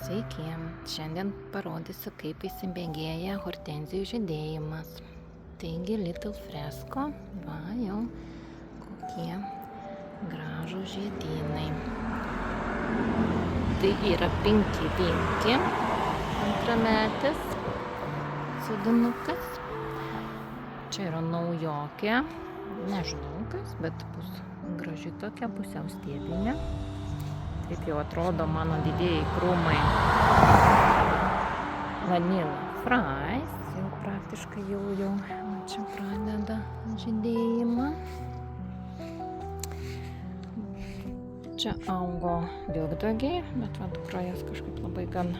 Sveiki, šiandien parodysiu, kaip įsibėgėja hortenzijų žydėjimas. Taigi Little Fresco, va jau kokie gražūs žiedynai. Tai yra Pinky Winky, antrametis sodinukas. Čia yra naujokė, nežinau kas, bet bus graži tokia pusiau stiebinė. Taip jau atrodo mano didieji krūmai. Vanilla Fries, jau praktiškai jau čia pradeda žydėjimą. Čia augo vilkdagiai, bet dukra jas kažkaip labai gan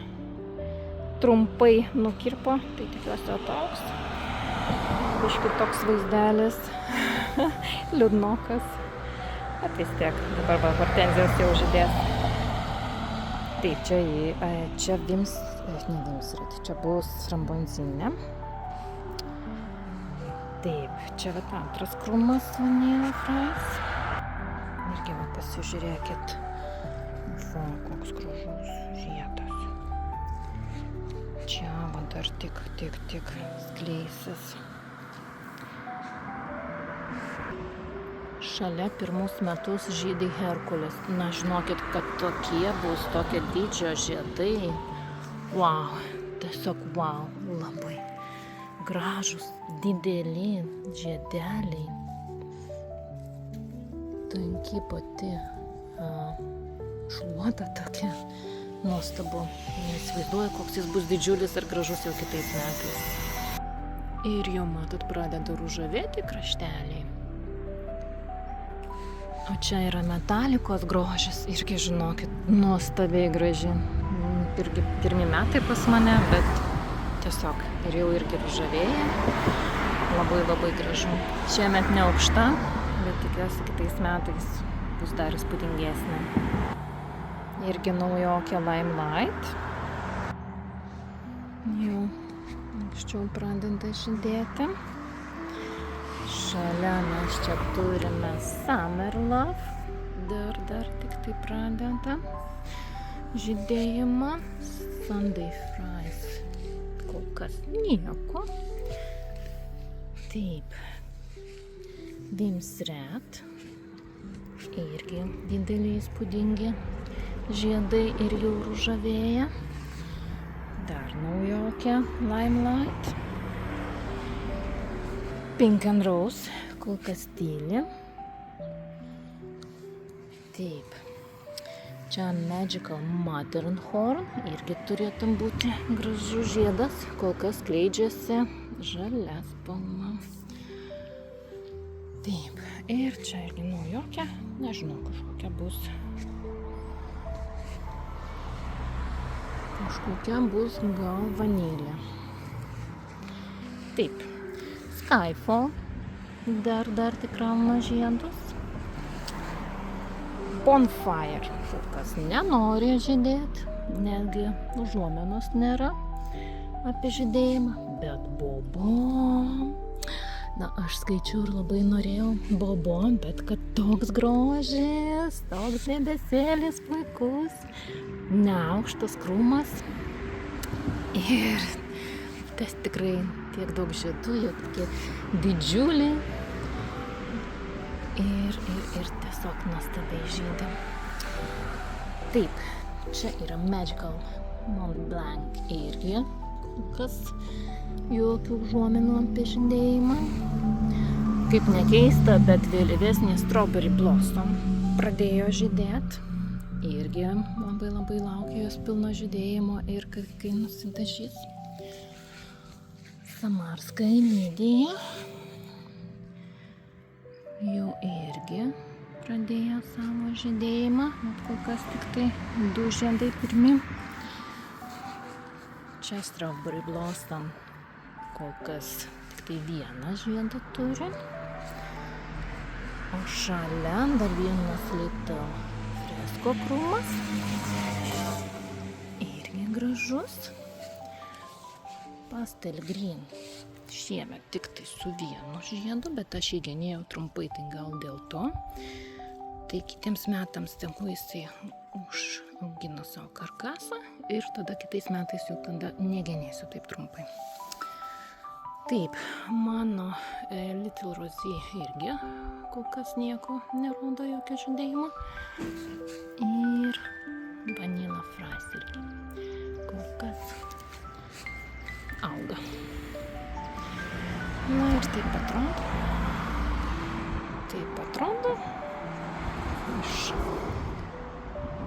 trumpai nukirpo, tai tikiuosi ataugs. Biškį toks vaizdelis, liūdnokas. Bet vis tiek, dabar hortenzijos jau žydės. Taip, čia čia bus rambonzinė. Taip, čia antras krūmas Vanilla Fries. Irgi pasižiūrėkit, koks gražus žiedas. Čia dar tik skleisis. Šalia pirmus metus žydai Herkules. Na, žinokit, kad tokie bus, tokio dydžio žiedai. Wow, tiesiog wow, labai gražus, dideli žiedeliai. Tanki pati šluota tokia. Nuostabu. Neįsivaizduoju, koks jis bus didžiulis ir gražus jau kitais metais. Ir jau matot, pradeda ružavėti krašteliai. O čia yra metalikos grožis, irgi žinokit, nuostabiai graži. Irgi pirmi metai pas mane, bet tiesiog ir jau irgi ružavėja. Labai gražu. Šiemet ne aukšta, bet tikiuosi kitais metais bus dar įspūdingesnė. Irgi naujokė Limelight. Jau anksčiau pradeda žydėti. Šalia mes čia turime Summer Love, dar tik tai pradeda žydėjimą. Sunday Fries, kol kas nieko. Taip, Vims Red, irgi dideliai įspūdingi žiedai ir jau ružavėja. Dar naujokė Limelight. Pink and Rose, kol kas tyli. Taip. Čia Magical Matterhorn, irgi turėtum būti gražus žiedas, kol kas skleidžiasi žalia spalva. Taip. Ir čia irgi naujokė, nežinau, kažkokia bus. Kažkokia bus gal vanilė. Taip. Skyfall, dar tik rauna žiedus. Bonfire, kol kas nenori žydėti, netgi užuomenos nėra apie žydėjimą, bet Bobo. Na, aš skaičiau ir labai norėjau Bobo, bet kad toks grožis, toks debesėlis puikus, neaukštas krūmas ir tas tikrai tiek daug žiedų, jie tokie didžiuliai ir tiesiog nuostabiai žydi. Taip, čia yra Magical Mont Blanc irgi, kas jokių užuominų apie žydėjimą. Kaip nekeista, bet vėlyvesnė Strawberry Blossom pradėjo žydėti. Irgi labai laukia jos pilno žydėjimo ir kai nusidažys. Samarska Emidija jau irgi pradėjo savo žydėjimą, bet kol kas tik tai 2 žiedai pirmi. Čia Strawberry Blossom kol kas tik tai 1 žiedą turi. O šalia dar vienas Little Fresco krūmas. Irgi gražus. Pastel Green. Šiemet tik tai su 1 žiedu, bet aš jį genėjau trumpai, tai gal dėl to. Tai kitiems metams tegu jisai užaugina savo karkasą ir tada kitais metais jau tada negenėsiu taip trumpai. Taip, mano Little Rosie irgi kol kas nieko nerodo, jokio žydėjimo. Ir Vanilla Fries irgi kol kas auga. Na ir taip atrodo. Taip atrodo.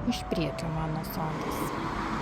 Iš priekio mano sodas.